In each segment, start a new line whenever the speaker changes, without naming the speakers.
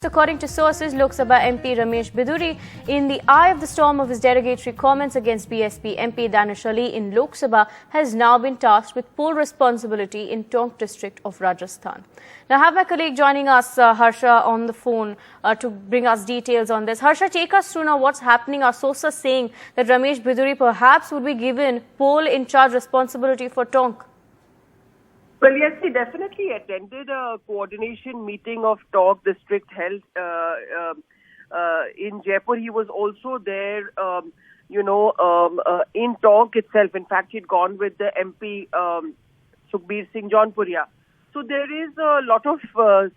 According to sources, Lok Sabha MP Ramesh Bidhuri, in the eye of the storm of his derogatory comments against BSP MP Danish Ali in Lok Sabha, has now been tasked with full responsibility in Tonk district of Rajasthan. Now, I have my colleague joining us, Harsha, on the phone to bring us details on this. Harsha, take us through now what's happening. Our sources saying that Ramesh Bidhuri perhaps would be given pole in charge responsibility for Tonk.
Well, yes, he definitely attended a coordination meeting of Tonk district held in Jaipur. He was also there, in Tonk itself. In fact, he'd gone with the MP, Sukhbir Singh Jaunpuria. So there is a lot of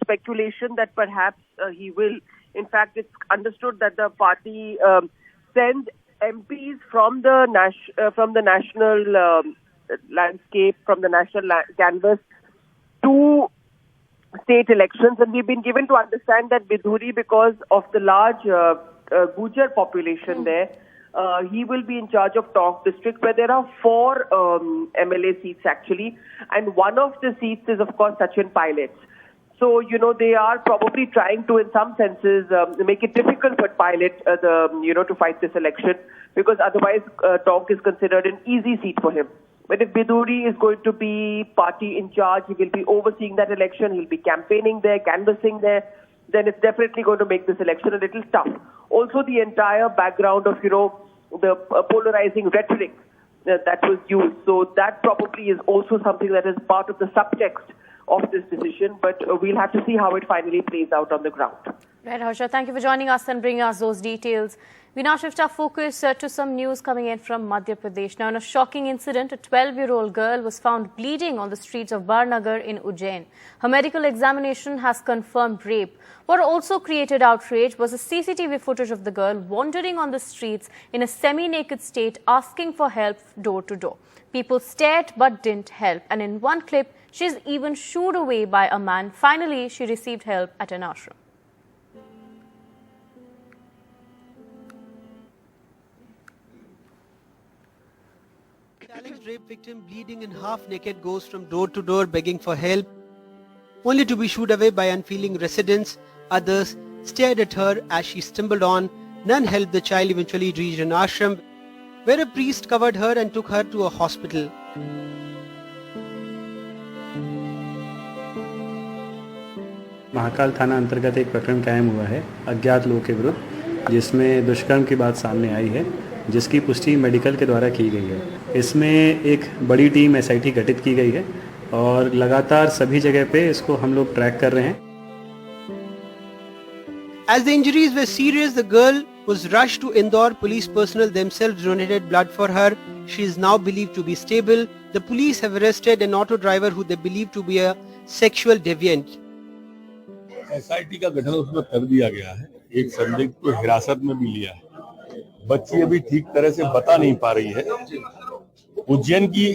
speculation that perhaps he will. In fact, it's understood that the party send MPs from the national landscape, from the national canvas to state elections, and we've been given to understand that Bidhuri, because of the large Gujar population there, he will be in charge of Tonk district, where there are 4 MLA seats actually, and one of the seats is of course Sachin Pilot's. So, they are probably trying to, in some senses, make it difficult for Pilot, to fight this election, because otherwise Tonk is considered an easy seat for him. But if Bidhuri is going to be party in charge, he will be overseeing that election, he'll be campaigning there, canvassing there, then it's definitely going to make this election a little tough. Also, the entire background of, the polarizing rhetoric that was used. So that probably is also something that is part of the subtext of this decision, but we'll have to see how it finally plays out on the ground.
Right, Harsha, thank you for joining us and bringing us those details. We now shift our focus to some news coming in from Madhya Pradesh. Now, in a shocking incident, a 12-year-old girl was found bleeding on the streets of Barnagar in Ujjain. Her medical examination has confirmed rape. What also created outrage was a CCTV footage of the girl wandering on the streets in a semi-naked state, asking for help door to door. People stared but didn't help, and in one clip, she's even shooed away by a man. Finally, she received help at an ashram.
Challenged rape victim bleeding and half naked goes from door to door begging for help, only to be shooed away by unfeeling residents. Others stared at her as she stumbled on. None helped. The child eventually reached an ashram where a priest covered her and took her to a hospital.
Mahakal थाना अंतर्गत एक प्रकरण कायम हुआ है अज्ञात लोगों के विरुद्ध, जिसमें दुष्कर्म की बात सामने आई है, जिसकी पुष्टि मेडिकल के द्वारा की गई है। इसमें एक बड़ी टीम एसआईटी गठित की गई है और लगातार सभी जगह पे इसको हम लोग ट्रैक कर रहे हैं।
As the injuries were serious, the girl was rushed to Indore. Police personnel themselves donated blood for her. She is now believed to be stable. The police have arrested an auto driver who they believe to be a sexual deviant.
SIT का गठन उसमें कर दिया गया है। एक संदिग्ध को हिरासत में भी लिया है। बच्ची अभी ठीक तरह से बता नहीं पा रही है। उज्जैन की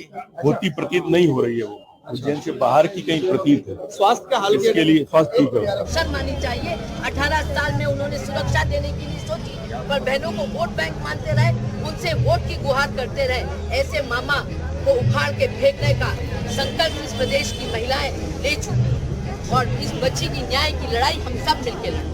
होती प्रतीत नहीं हो रही है, वो उज्जैन से बाहर की कहीं प्रतीत है। स्वास्थ्य का हाल इसके लिए स्वास्थ्य ठीक है।
शर्म मानी चाहिए। 18 साल में उन्होंने सुरक्षा देने की नहीं सोची, पर बहनों को वोट बैंक मानते रहे, उनसे वोट की गुहार करते रहे। ऐसे मामा को उखाड़ के फेंकने का संकल्प इस प्रदेश की महिलाएं ले चुकी, और इस बच्ची की न्याय की लड़ाई हम सब मिलकर लड़ेंगे।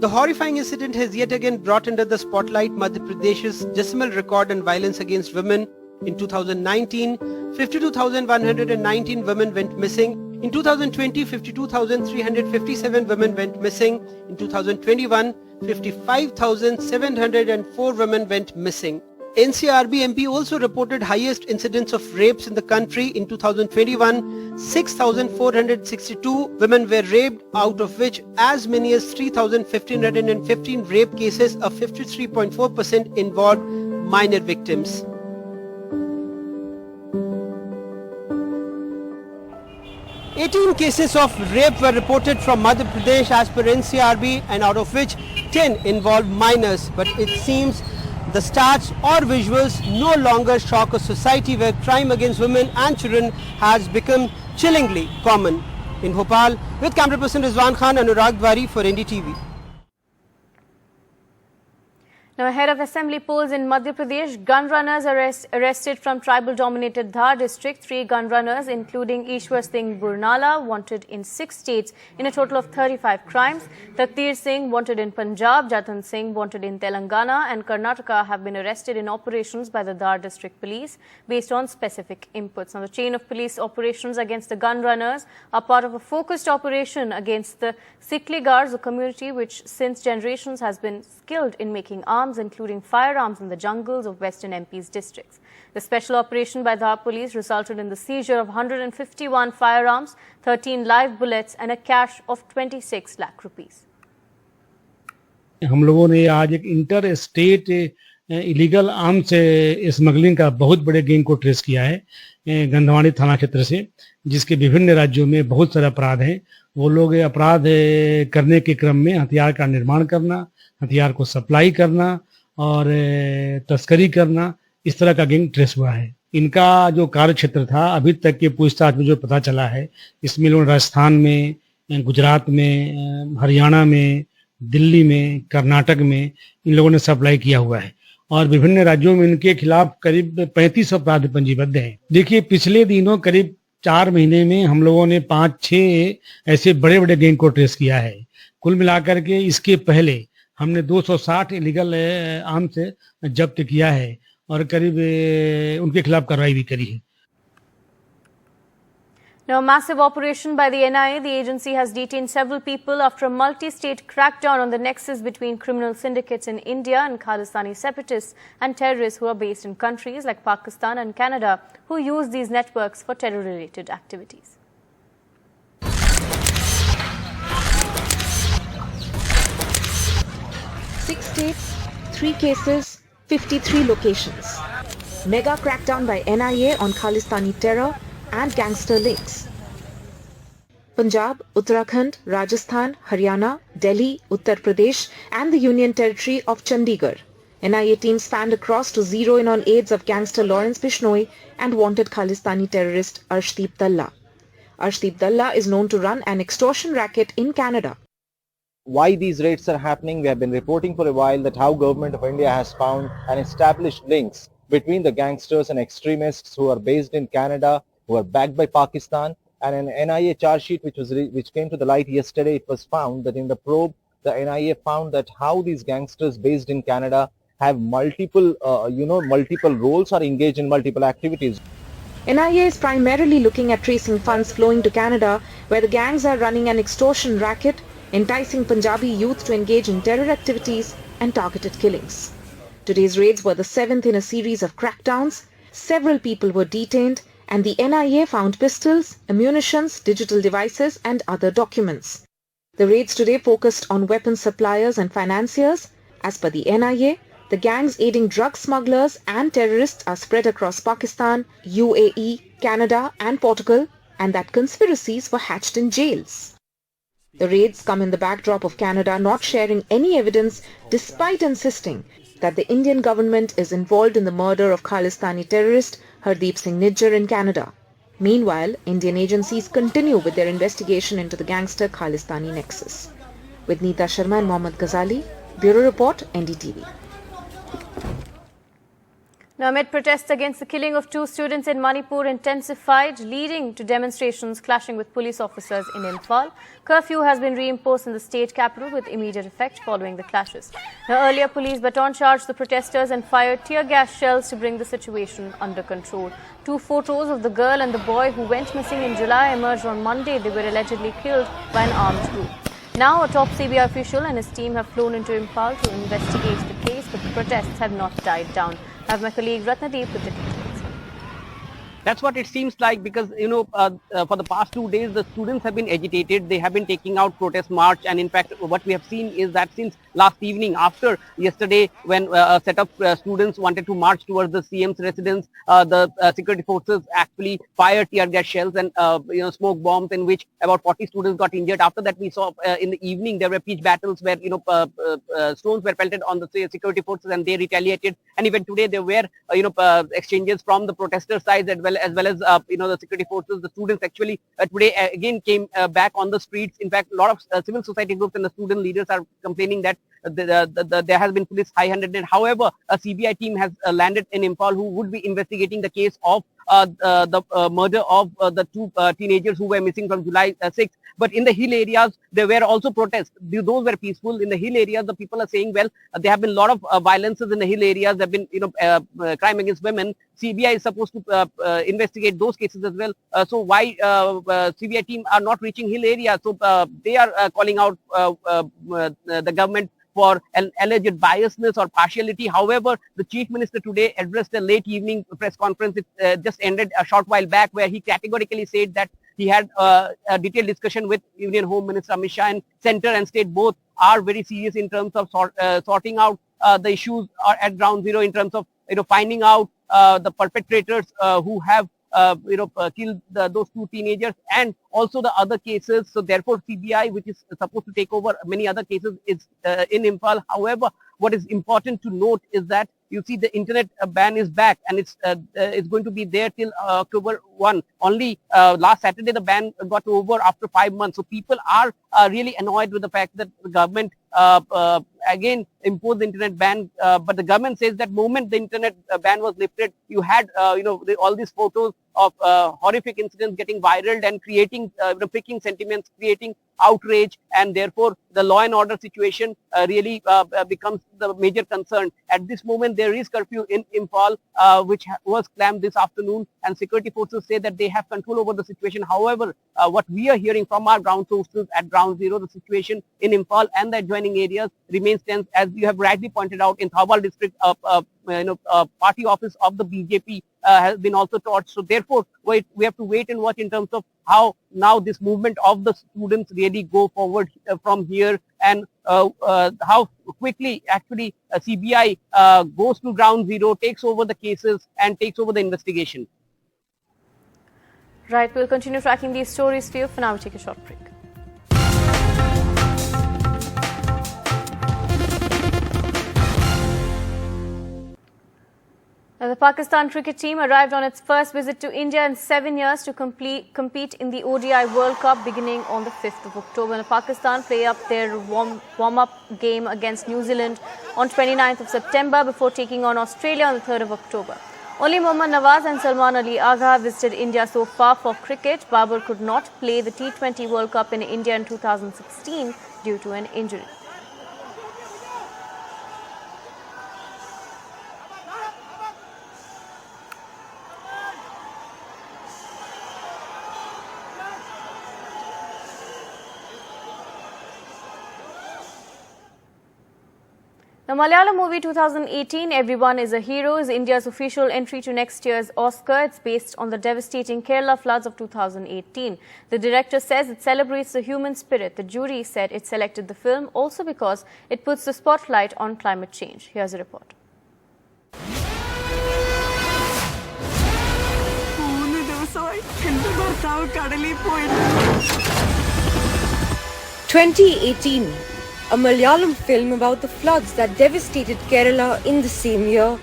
The horrifying incident has yet again brought under the spotlight Madhya Pradesh's dismal record on violence against women. In 2019, 52,119 women went missing. In 2020, 52,357 women went missing. In 2021, 55,704 women went missing. NCRB MP also reported highest incidence of rapes in the country. In 2021, 6,462 women were raped, out of which as many as 3,115 rape cases, of 53.4% involved minor victims. "18 cases of rape were reported from Madhya Pradesh as per NCRB, and out of which 10 involved minors. But it seems the stats or visuals no longer shock a society where crime against women and children has become chillingly common." In Bhopal, with camera person Rizwan Khan, Anurag Dwari for NDTV.
Now, ahead of assembly polls in Madhya Pradesh, gun runners arrested from tribal-dominated Dhar district. 3 gun runners, including Ishwar Singh Burnala, wanted in 6 states in a total of 35 crimes. Takdir Singh, wanted in Punjab, Jatan Singh, wanted in Telangana and Karnataka, have been arrested in operations by the Dhar district police based on specific inputs. Now, the chain of police operations against the gun runners are part of a focused operation against the Sikligars, a community which since generations has been skilled in making arms, including firearms in the jungles of Western MP's districts. The special operation by Dhar police resulted in the seizure of 151 firearms, 13 live bullets and a cash of 26 lakh rupees.
हम लोगों ने आज एक inter state illegal arms smuggling का बहुत बड़े gang को trace किया है गंधवाड़ी थाना क्षेत्र से, जिसके विभिन्न राज्यों में बहुत सारे अपराध हैं। वो लोग अपराध करने के क्रम में हथियार का निर्माण करना, हथियार को सप्लाई करना और तस्करी करना, इस तरह का गैंग ट्रेस हुआ है। इनका जो कार्य क्षेत्र था, अभी तक के पूछताछ में जो पता चला है, इसमें लोग राजस्थान में, गुजरात में, हरियाणा में, दिल्ली में, कर्नाटक में इन लोगों ने सप्लाई किया हुआ है और विभिन्न राज्यों में इनके खिलाफ करीब 35 अपराध पंजीबद्ध हैं। देखिए, पिछले दिनों करीब 4 महीने में हम लोगों ने 5-6 ऐसे बड़े बड़े गैंग को ट्रेस किया है। कुल मिलाकर के इसके पहले हमने 260 इलीगल आर्म्स जब्त किया है और करीब उनके खिलाफ कार्रवाई भी करी है।
Now, a massive operation by the NIA, the agency has detained several people after a multi-state crackdown on the nexus between criminal syndicates in India and Khalistani separatists and terrorists who are based in countries like Pakistan and Canada, who use these networks for terror-related activities.
Six states, 3 cases, 53 locations. Mega crackdown by NIA on Khalistani terror and gangster links. Punjab, Uttarakhand, Rajasthan, Haryana, Delhi, Uttar Pradesh and the Union Territory of Chandigarh. NIA teams spanned across to zero in on aids of gangster Lawrence Bishnoi and wanted Khalistani terrorist Arshdeep Dalla. Arshdeep Dalla is known to run an extortion racket in Canada.
Why these raids are happening, we have been reporting for a while that how Government of India has found and established links between the gangsters and extremists who are based in Canada, who are backed by Pakistan, and an NIA charge sheet which came to the light yesterday, it was found that in the probe, the NIA found that how these gangsters based in Canada have multiple roles or engage in multiple activities.
NIA is primarily looking at tracing funds flowing to Canada, where the gangs are running an extortion racket, enticing Punjabi youth to engage in terror activities and targeted killings. Today's raids were the 7th in a series of crackdowns. Several people were detained, and the NIA found pistols, ammunitions, digital devices and other documents. The raids today focused on weapons suppliers and financiers. As per the NIA, the gangs aiding drug smugglers and terrorists are spread across Pakistan, UAE, Canada and Portugal, and that conspiracies were hatched in jails. The raids come in the backdrop of Canada not sharing any evidence despite insisting that the Indian government is involved in the murder of Khalistani terrorist Hardeep Singh Nijjar in Canada. Meanwhile, Indian agencies continue with their investigation into the gangster Khalistani nexus. With Neeta Sharma and Mohammad Ghazali, Bureau Report, NDTV.
Now, amid protests against the killing of 2 students in Manipur intensified, leading to demonstrations clashing with police officers in Imphal, curfew has been reimposed in the state capital with immediate effect following the clashes. Now, earlier police baton charged the protesters and fired tear gas shells to bring the situation under control. 2 photos of the girl and the boy who went missing in July emerged on Monday. They were allegedly killed by an armed group. Now, a top CBI official and his team have flown into Imphal to investigate the case, but the protests have not died down. I have my colleague Ratnadeep with the details.
That's what it seems like, because for the past 2 days the students have been agitated. They have been taking out protest march, and in fact what we have seen is that since last evening, after yesterday when a set of students wanted to march towards the CM's residence, the security forces actually fired tear gas shells and smoke bombs, in which about 40 students got injured. After that, we saw in the evening there were pitch battles where stones were pelted on the security forces and they retaliated, and even today there were exchanges from the protester side, that
well as the security forces. The students actually today again came back on the streets. In fact, a lot of civil society groups and the student leaders are complaining that there has been police high-handedness. However, a CBI team has landed in Imphal who would be investigating the case of the murder of the two teenagers who were missing from July 6th. But in the hill areas, there were also protests. Those were peaceful. In the hill areas, the people are saying, well, there have been a lot of violences in the hill areas. There have been, crime against women. CBI is supposed to investigate those cases as well. So why CBI team are not reaching hill areas? So they are calling out the government for an alleged biasness or partiality. However, the Chief Minister today addressed a late evening press conference. It just ended a short while back, where he categorically said that he had a detailed discussion with Union Home Minister Ramesh Bidhuri, and Centre and State both are very serious in terms of sorting out the issues at ground zero, in terms of finding out the perpetrators who have killed those two teenagers, and also the other cases. So therefore, CBI, which is supposed to take over many other cases, is in Imphal. However, what is important to note is that you see the internet ban is back, and it's going to be there till October 1. Only last Saturday the ban got over after 5 months. So people are really annoyed with the fact that the government again imposed the internet ban. But the government says that moment the internet ban was lifted, you had all these photos of horrific incidents getting viral and creating pricking sentiments, creating outrage, and therefore the law and order situation really becomes the major concern. At this moment, there is curfew in Imphal, which was clamped this afternoon, and security forces say that they have control over the situation. However, what we are hearing from our ground sources at ground zero, the situation in Imphal and the adjoining areas remains tense. As you have rightly pointed out, in Thawbal district, party office of the BJP has been also torched. So therefore, we have to wait and watch in terms of how now this movement of the students really go forward from here, and how quickly actually CBI goes to ground zero, takes over the cases and takes over the investigation.
Right, we'll continue tracking these stories for you. For now, we'll take a short break. Now, the Pakistan cricket team arrived on its first visit to India in 7 years to compete in the ODI World Cup beginning on the 5th of October. Now, Pakistan play up their warm-up game against New Zealand on 29th of September before taking on Australia on the 3rd of October. Only Mohammad Nawaz and Salman Ali Agha visited India so far for cricket. Babar could not play the T20 World Cup in India in 2016 due to an injury. The Malayalam movie 2018, Everyone is a Hero, is India's official entry to next year's Oscar. It's based on the devastating Kerala floods of 2018. The director says it celebrates the human spirit. The jury said it selected the film also because it puts the spotlight on climate change. Here's a report.
2018. A Malayalam film about the floods that devastated Kerala in the same year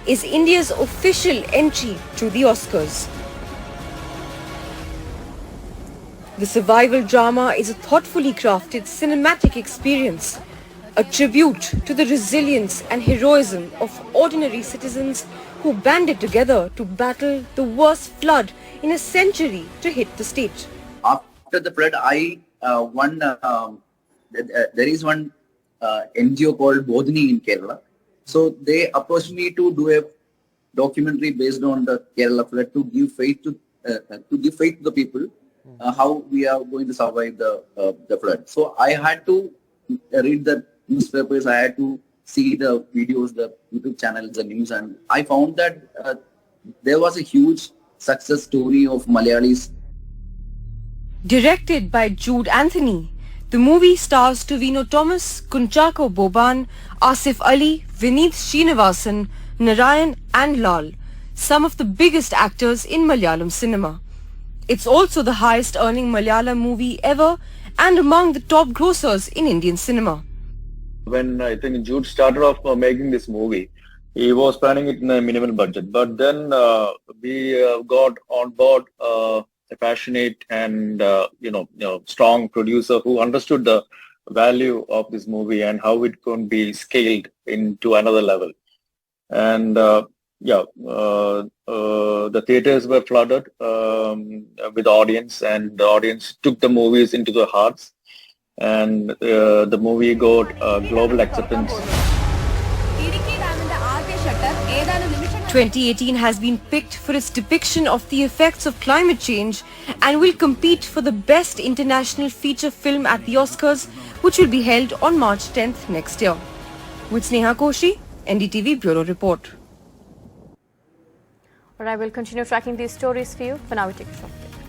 is India's official entry to the Oscars. The survival drama is a thoughtfully crafted cinematic experience, a tribute to the resilience and heroism of ordinary citizens who banded together to battle the worst flood in a century to hit the state.
After the flood, there is one NGO called Bodhini in Kerala. So they approached me to do a documentary based on the Kerala flood to give faith to the people how we are going to survive the flood. So I had to read the newspapers, I had to see the videos, the YouTube channels, the news, and I found that there was a huge success story of Malayalis.
Directed by Jude Anthony, the movie stars Tovino Thomas, Kunchako Boban, Asif Ali, Vineet Srinivasan, Narayan and Lal, some of the biggest actors in Malayalam cinema. It's also the highest earning Malayalam movie ever and among the top grossers in Indian cinema.
When I think Jude started off making this movie, He was planning it in a minimal budget, but then we got on board a passionate and strong producer who understood the value of this movie and how it can be scaled into another level. And the theaters were flooded with audience, and the audience took the movies into their hearts, and the movie got global acceptance.
2018 has been picked for its depiction of the effects of climate change and will compete for the Best International Feature Film at the Oscars, which will be held on March 10th next year. With Sneha Koshi, NDTV Bureau Report.
All right, we'll continue tracking these stories for you. For now, we take a short break.